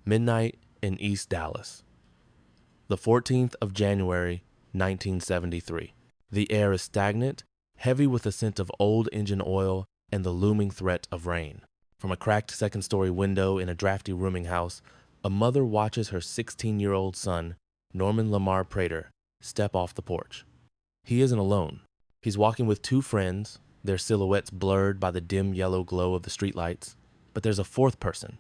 Midnight in East Dallas. The 14th of January, 1973. The air is stagnant, heavy with the scent of old engine oil and the looming threat of rain. From a cracked second-story window in a drafty rooming house, a mother watches her 16-year-old son, Norman Lamar Prater, step off the porch. He isn't alone. He's walking with two friends, their silhouettes blurred by the dim yellow glow of the streetlights. But there's a fourth person,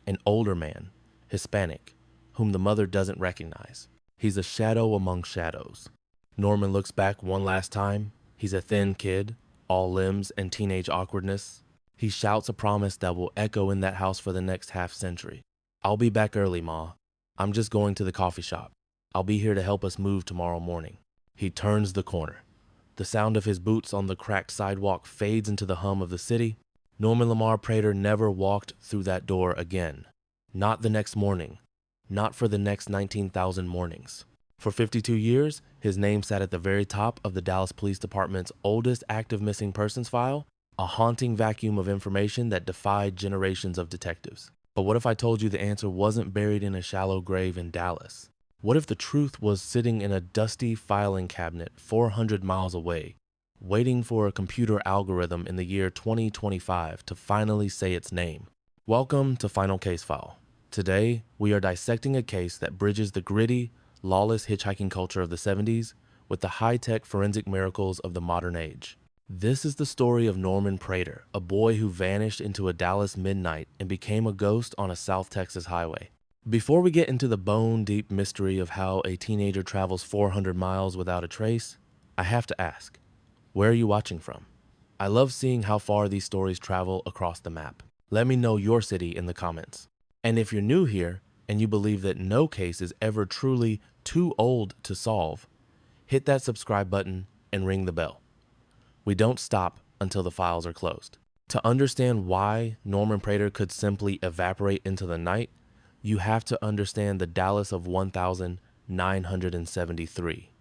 an older man, Hispanic, whom the mother doesn't recognize. He's a shadow among shadows. Norman looks back one last time. He's a thin kid, all limbs and teenage awkwardness. He shouts a promise that will echo in that house for the next half-century. "I'll be back early, Ma. I'm just going to the coffee shop. I'll be here to help us move tomorrow morning." He turns the corner. The sound of his boots on the cracked sidewalk fades into the hum of the city. Norman Lamar Prater never walked through that door again. Not the next morning. Not for the next 19,000 mornings. For 52 years, his name sat at the very top of the Dallas Police Department's oldest active missing persons file, a haunting vacuum of information that defied generations of detectives. But what if I told you the answer wasn't buried in a shallow grave in Dallas? What if the truth was sitting in a dusty filing cabinet 400 miles away, waiting for a computer algorithm in the year 2025 to finally say its name? Welcome to Final Case File. Today, we are dissecting a case that bridges the gritty, lawless hitchhiking culture of the 70s with the high-tech forensic miracles of the modern age. This is the story of Norman Prater, a boy who vanished into a Dallas midnight and became a ghost on a South Texas highway. Before we get into the bone-deep mystery of how a teenager travels 400 miles without a trace, I have to ask, where are you watching from? I love seeing how far these stories travel across the map. Let me know your city in the comments. And if you're new here and you believe that no case is ever truly too old to solve, hit that subscribe button and ring the bell. We don't stop until the files are closed. To understand why Norman Prater could simply evaporate into the night, you have to understand the Dallas of 1973.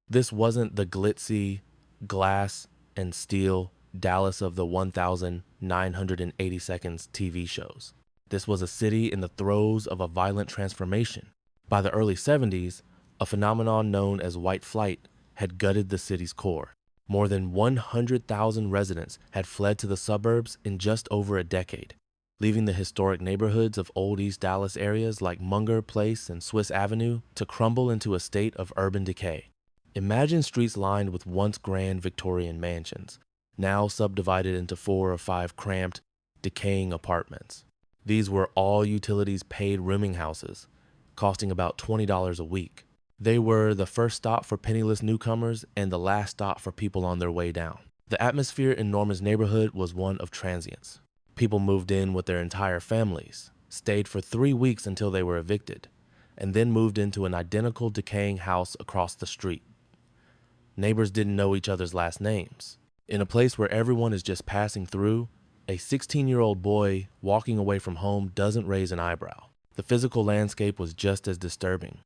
This wasn't the glitzy, glass, and steel Dallas of the 1980 seconds TV shows. This was a city in the throes of a violent transformation. By the early 70s, a phenomenon known as white flight had gutted the city's core. More than 100,000 residents had fled to the suburbs in just over a decade, leaving the historic neighborhoods of old East Dallas areas like Munger Place and Swiss Avenue to crumble into a state of urban decay. Imagine streets lined with once grand Victorian mansions, now subdivided into 4 or 5 cramped, decaying apartments. These were all utilities-paid rooming houses, costing about $20 a week. They were the first stop for penniless newcomers and the last stop for people on their way down. The atmosphere in Norman's neighborhood was one of transience. People moved in with their entire families, stayed for 3 weeks until they were evicted, and then moved into an identical decaying house across the street. Neighbors didn't know each other's last names. In a place where everyone is just passing through, a 16-year-old boy walking away from home doesn't raise an eyebrow. The physical landscape was just as disturbing.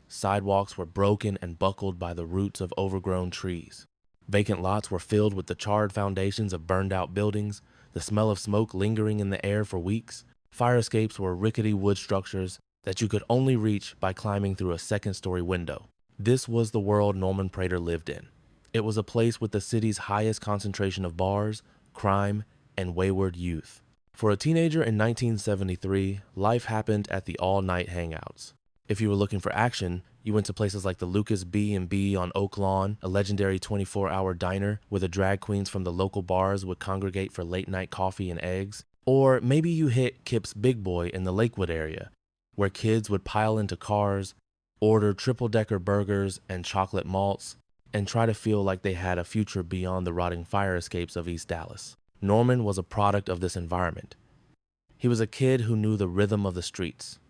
Sidewalks were broken and buckled by the roots of overgrown trees. Vacant lots were filled with the charred foundations of burned-out buildings, the smell of smoke lingering in the air for weeks. Fire escapes were rickety wood structures that you could only reach by climbing through a second-story window. This was the world Norman Prater lived in. It was a place with the city's highest concentration of bars, crime, and wayward youth. For a teenager in 1973, life happened at the all-night hangouts. If you were looking for action, you went to places like the Lucas B&B on Oak Lawn, a legendary 24-hour diner where the drag queens from the local bars would congregate for late-night coffee and eggs. Or maybe you hit Kip's Big Boy in the Lakewood area, where kids would pile into cars, order triple-decker burgers and chocolate malts, and try to feel like they had a future beyond the rotting fire escapes of East Dallas. Norman was a product of this environment. He was a kid who knew the rhythm of the streets.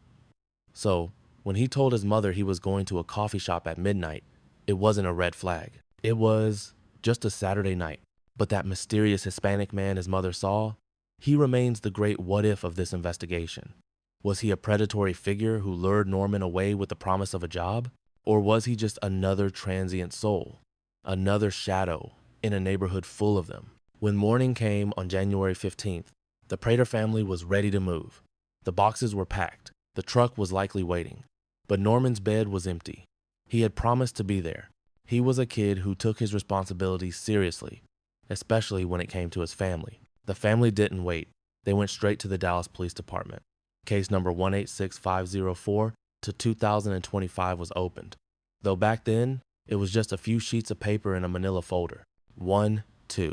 So, when he told his mother he was going to a coffee shop at midnight, it wasn't a red flag. It was just a Saturday night. But that mysterious Hispanic man his mother saw, he remains the great what-if of this investigation. Was he a predatory figure who lured Norman away with the promise of a job? Or was he just another transient soul, another shadow in a neighborhood full of them? When morning came on January 15th, the Prater family was ready to move. The boxes were packed. The truck was likely waiting, but Norman's bed was empty. He had promised to be there. He was a kid who took his responsibilities seriously, especially when it came to his family. The family didn't wait. They went straight to the Dallas Police Department. Case number 186504 to 2025 was opened, though back then, it was just a few sheets of paper in a manila folder. 1, 2.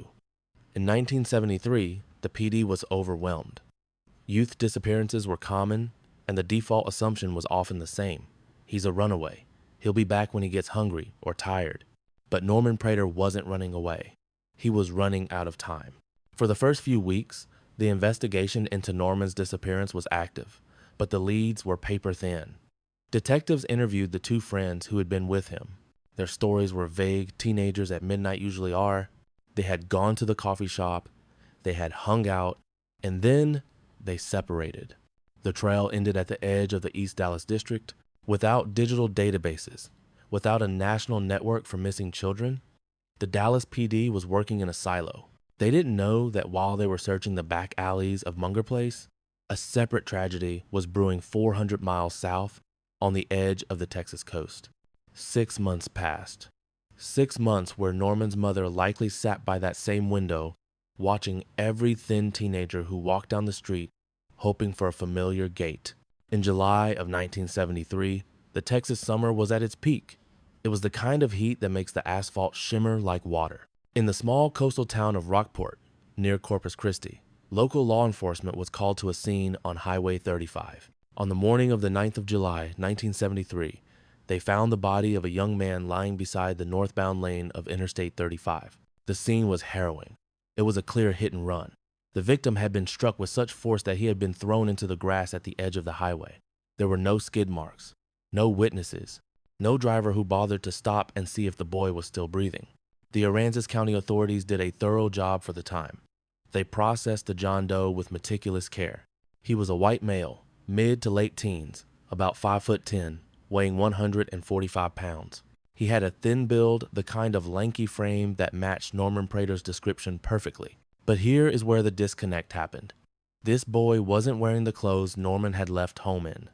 In 1973, the PD was overwhelmed. Youth disappearances were common, and the default assumption was often the same. He's a runaway. He'll be back when he gets hungry or tired. But Norman Prater wasn't running away. He was running out of time. For the first few weeks, the investigation into Norman's disappearance was active, but the leads were paper thin. Detectives interviewed the two friends who had been with him. Their stories were vague. Teenagers at midnight usually are. They had gone to the coffee shop, they had hung out, and then they separated. The trail ended at the edge of the East Dallas district. Without digital databases, without a national network for missing children, the Dallas PD was working in a silo. They didn't know that while they were searching the back alleys of Munger Place, a separate tragedy was brewing 400 miles south on the edge of the Texas coast. 6 months passed. 6 months where Norman's mother likely sat by that same window, watching every thin teenager who walked down the street, hoping for a familiar gait. In July of 1973, the Texas summer was at its peak. It was the kind of heat that makes the asphalt shimmer like water. In the small coastal town of Rockport, near Corpus Christi, local law enforcement was called to a scene on Highway 35. On the morning of the 9th of July, 1973, they found the body of a young man lying beside the northbound lane of Interstate 35. The scene was harrowing. It was a clear hit and run. The victim had been struck with such force that he had been thrown into the grass at the edge of the highway. There were no skid marks, no witnesses, no driver who bothered to stop and see if the boy was still breathing. The Aransas County authorities did a thorough job for the time. They processed the John Doe with meticulous care. He was a white male, mid to late teens, about 5'10", weighing 145 pounds. He had a thin build, the kind of lanky frame that matched Norman Prater's description perfectly. But here is where the disconnect happened. This boy wasn't wearing the clothes Norman had left home in.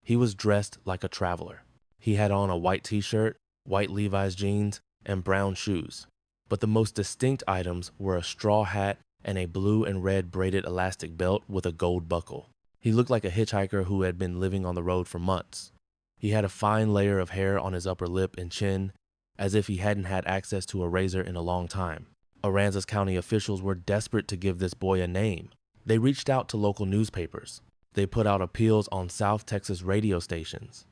He was dressed like a traveler. He had on a white t-shirt, white Levi's jeans, and brown shoes. But the most distinct items were a straw hat and a blue and red braided elastic belt with a gold buckle. He looked like a hitchhiker who had been living on the road for months. He had a fine layer of hair on his upper lip and chin, as if he hadn't had access to a razor in a long time. Aransas County officials were desperate to give this boy a name. They reached out to local newspapers. They put out appeals on South Texas radio stations.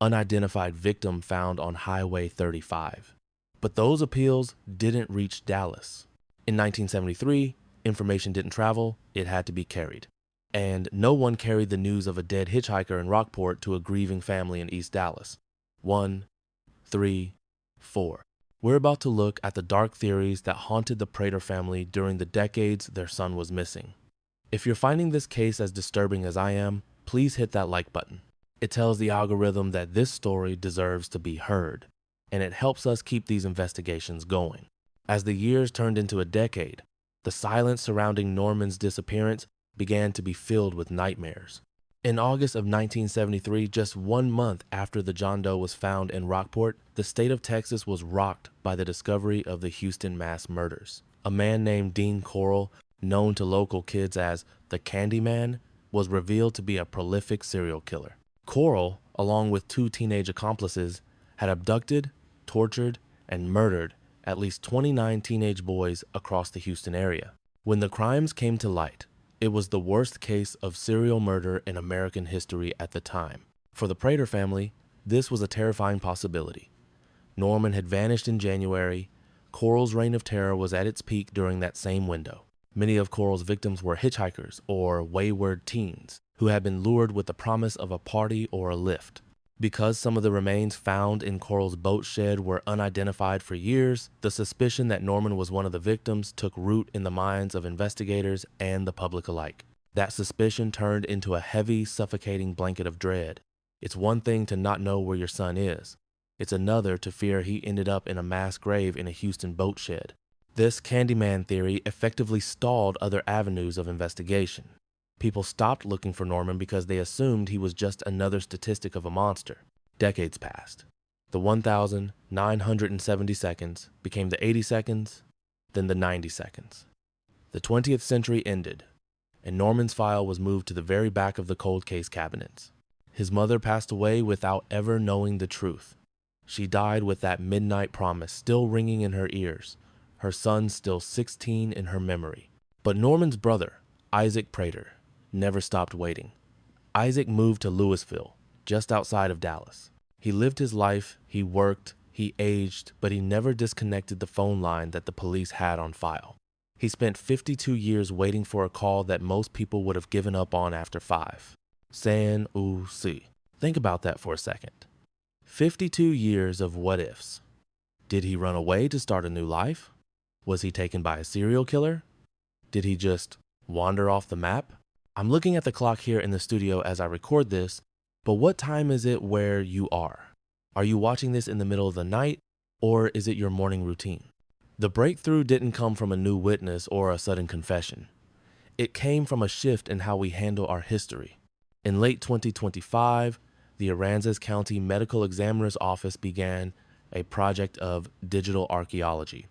Unidentified victim found on Highway 35. But those appeals didn't reach Dallas. In 1973, information didn't travel, it had to be carried. And no one carried the news of a dead hitchhiker in Rockport to a grieving family in East Dallas. 1, 3, 4. We're about to look at the dark theories that haunted the Prater family during the decades their son was missing. If you're finding this case as disturbing as I am, please hit that like button. It tells the algorithm that this story deserves to be heard, and it helps us keep these investigations going. As the years turned into a decade, the silence surrounding Norman's disappearance began to be filled with nightmares. In August of 1973, just 1 month after the John Doe was found in Rockport, the state of Texas was rocked by the discovery of the Houston mass murders. A man named Dean Corll, known to local kids as the Candyman, was revealed to be a prolific serial killer. Corll, along with 2 teenage accomplices, had abducted, tortured, and murdered at least 29 teenage boys across the Houston area. When the crimes came to light, it was the worst case of serial murder in American history at the time. For the Prater family, this was a terrifying possibility. Norman had vanished in January. Corll's reign of terror was at its peak during that same window. Many of Corll's victims were hitchhikers or wayward teens who had been lured with the promise of a party or a lift. Because some of the remains found in Corll's boat shed were unidentified for years, the suspicion that Norman was one of the victims took root in the minds of investigators and the public alike. That suspicion turned into a heavy, suffocating blanket of dread. It's one thing to not know where your son is. It's another to fear he ended up in a mass grave in a Houston boat shed. This Candyman theory effectively stalled other avenues of investigation. People stopped looking for Norman because they assumed he was just another statistic of a monster. Decades passed. The 1,970 seconds became the 80 seconds, then the 90 seconds. The 20th century ended, and Norman's file was moved to the very back of the cold case cabinets. His mother passed away without ever knowing the truth. She died with that midnight promise still ringing in her ears, her son still 16 in her memory. But Norman's brother, Isaac Prater, never stopped waiting. Isaac moved to Louisville, just outside of Dallas. He lived his life, he worked, he aged, but he never disconnected the phone line that the police had on file. He spent 52 years waiting for a call that most people would have given up on after 5. San U Si. Think about that for a second. 52 years of what ifs. Did he run away to start a new life? Was he taken by a serial killer? Did he just wander off the map? I'm looking at the clock here in the studio as I record this, but what time is it where you are? Are you watching this in the middle of the night, or is it your morning routine? The breakthrough didn't come from a new witness or a sudden confession. It came from a shift in how we handle our history. In late 2025, the Aransas County Medical Examiner's Office began a project of digital archaeology.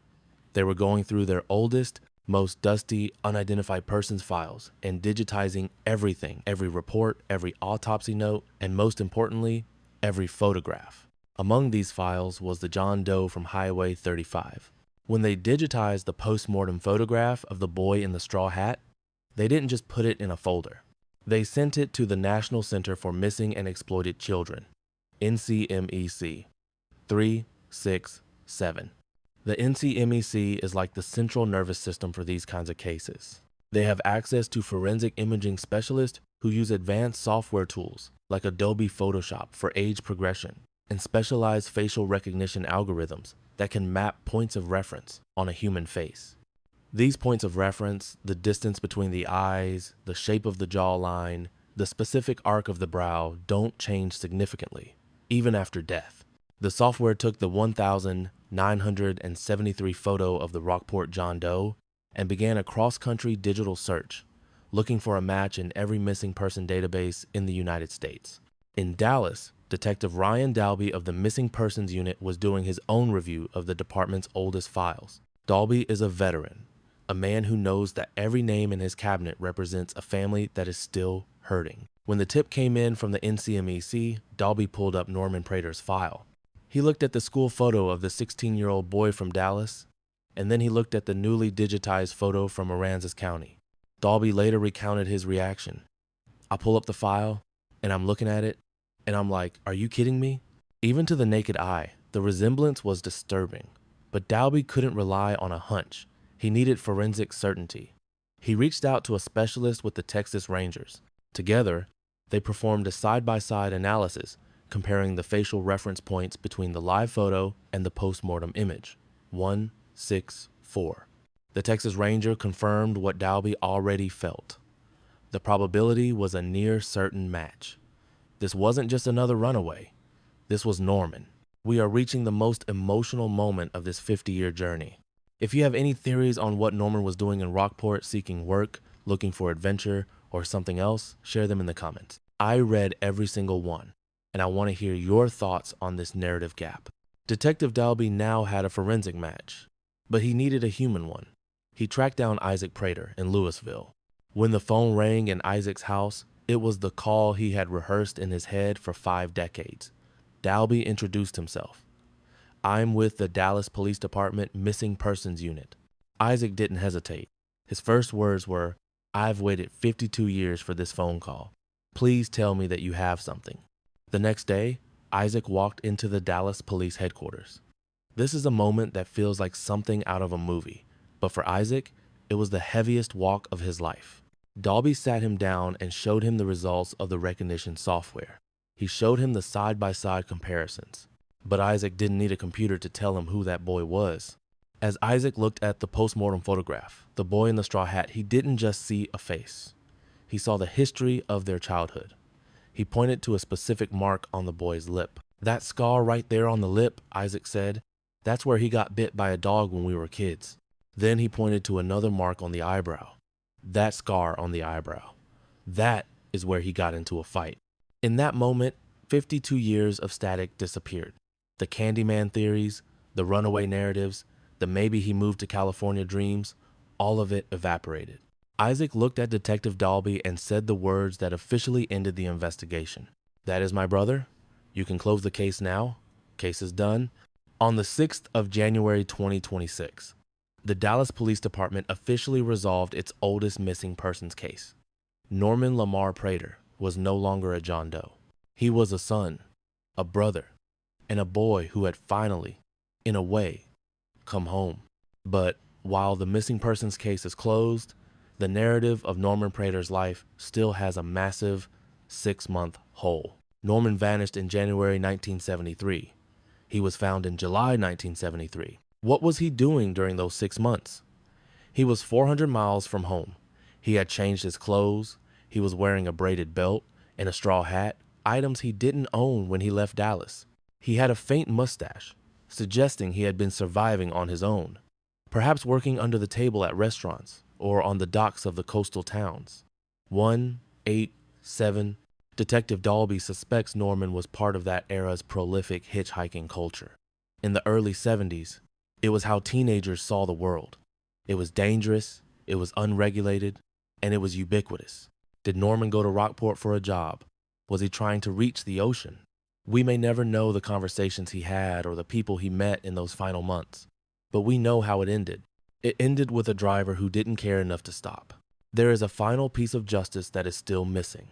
They were going through their oldest, most dusty, unidentified persons files and digitizing everything, every report, every autopsy note, and most importantly, every photograph. Among these files was the John Doe from Highway 35. When they digitized the post-mortem photograph of the boy in the straw hat, they didn't just put it in a folder. They sent it to the National Center for Missing and Exploited Children, NCMEC, 367. The NCMEC is like the central nervous system for these kinds of cases. They have access to forensic imaging specialists who use advanced software tools like Adobe Photoshop for age progression and specialized facial recognition algorithms that can map points of reference on a human face. These points of reference, the distance between the eyes, the shape of the jawline, the specific arc of the brow, don't change significantly, even after death. The software took the 1,973 photo of the Rockport John Doe and began a cross-country digital search, looking for a match in every missing person database in the United States. In Dallas, Detective Ryan Dalby of the Missing Persons Unit was doing his own review of the department's oldest files. Dalby is a veteran, a man who knows that every name in his cabinet represents a family that is still hurting. When the tip came in from the NCMEC, Dalby pulled up Norman Prater's file. He looked at the school photo of the 16-year-old boy from Dallas, and then he looked at the newly digitized photo from Aransas County. Dalby later recounted his reaction. I pull up the file, and I'm looking at it, and I'm like, are you kidding me? Even to the naked eye, the resemblance was disturbing. But Dalby couldn't rely on a hunch. He needed forensic certainty. He reached out to a specialist with the Texas Rangers. Together, they performed a side-by-side analysis comparing the facial reference points between the live photo and the post-mortem image, 164. The Texas Ranger confirmed what Dalby already felt. The probability was a near certain match. This wasn't just another runaway. This was Norman. We are reaching the most emotional moment of this 50-year journey. If you have any theories on what Norman was doing in Rockport, seeking work, looking for adventure, or something else, share them in the comments. I read every single one, and I want to hear your thoughts on this narrative gap. Detective Dalby now had a forensic match, but he needed a human one. He tracked down Isaac Prater in Louisville. When the phone rang in Isaac's house, it was the call he had rehearsed in his head for 5 decades. Dalby introduced himself. I'm with the Dallas Police Department Missing Persons Unit. Isaac didn't hesitate. His first words were, I've waited 52 years for this phone call. Please tell me that you have something. The next day, Isaac walked into the Dallas Police Headquarters. This is a moment that feels like something out of a movie, but for Isaac, it was the heaviest walk of his life. Dalby sat him down and showed him the results of the recognition software. He showed him the side-by-side comparisons. But Isaac didn't need a computer to tell him who that boy was. As Isaac looked at the post-mortem photograph, the boy in the straw hat, he didn't just see a face. He saw the history of their childhood. He pointed to a specific mark on the boy's lip. That scar right there on the lip, Isaac said, that's where he got bit by a dog when we were kids. Then he pointed to another mark on the eyebrow. That scar on the eyebrow. That is where he got into a fight. In that moment, 52 years of static disappeared. The Candyman theories, the runaway narratives, the maybe he moved to California dreams, all of it evaporated. Isaac looked at Detective Dalby and said the words that officially ended the investigation. "That is my brother. You can close the case now. Case is done." On the 6th of January 2026, the Dallas Police Department officially resolved its oldest missing persons case. Norman Lamar Prater was no longer a John Doe. He was a son, a brother, and a boy who had finally, in a way, come home. But while the missing persons case is closed, the narrative of Norman Prater's life still has a massive 6-month hole. Norman vanished in January 1973. He was found in July 1973. What was he doing during those 6 months? He was 400 miles from home. He had changed his clothes. He was wearing a braided belt and a straw hat, items he didn't own when he left Dallas. He had a faint mustache, suggesting he had been surviving on his own, perhaps working under the table at restaurants or on the docks of the coastal towns. 187. Detective Dalby suspects Norman was part of that era's prolific hitchhiking culture. In the early 70s, it was how teenagers saw the world. It was dangerous, it was unregulated, and it was ubiquitous. Did Norman go to Rockport for a job? Was he trying to reach the ocean? We may never know the conversations he had or the people he met in those final months, but we know how it ended. It ended with a driver who didn't care enough to stop. There is a final piece of justice that is still missing.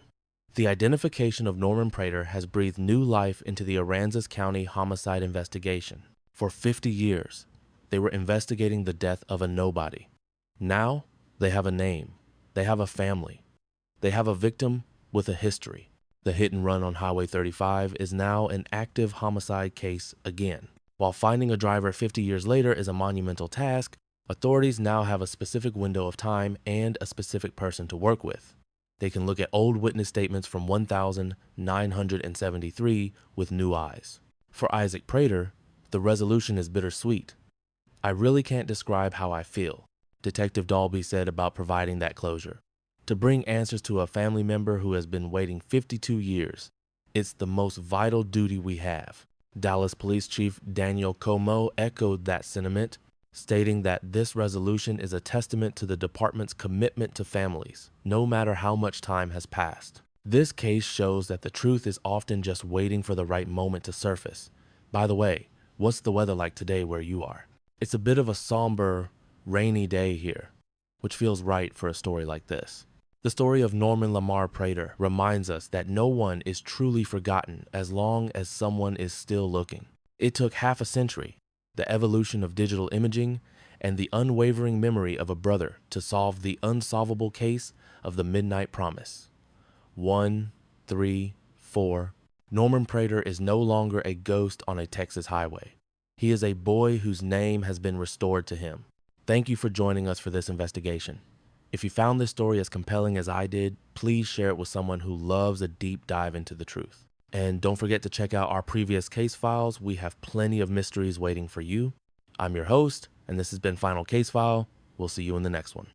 The identification of Norman Prater has breathed new life into the Aransas County homicide investigation. For 50 years, they were investigating the death of a nobody. Now, they have a name. They have a family. They have a victim with a history. The hit and run on Highway 35 is now an active homicide case again. While finding a driver 50 years later is a monumental task, authorities now have a specific window of time and a specific person to work with. They can look at old witness statements from 1973 with new eyes. For Isaac Prater, the resolution is bittersweet. "I really can't describe how I feel," Detective Dalby said about providing that closure. "To bring answers to a family member who has been waiting 52 years, it's the most vital duty we have." Dallas Police Chief Daniel Como echoed that sentiment, stating that this resolution is a testament to the department's commitment to families, no matter how much time has passed. This case shows that the truth is often just waiting for the right moment to surface. By the way, what's the weather like today where you are? It's a bit of a somber, rainy day here, which feels right for a story like this. The story of Norman Lamar Prater reminds us that no one is truly forgotten as long as someone is still looking. It took half a century, the evolution of digital imaging, and the unwavering memory of a brother to solve the unsolvable case of the Midnight Promise. 134. Norman Prater is no longer a ghost on a Texas highway. He is a boy whose name has been restored to him. Thank you for joining us for this investigation. If you found this story as compelling as I did, please share it with someone who loves a deep dive into the truth. And don't forget to check out our previous case files. We have plenty of mysteries waiting for you. I'm your host, and this has been Final Case File. We'll see you in the next one.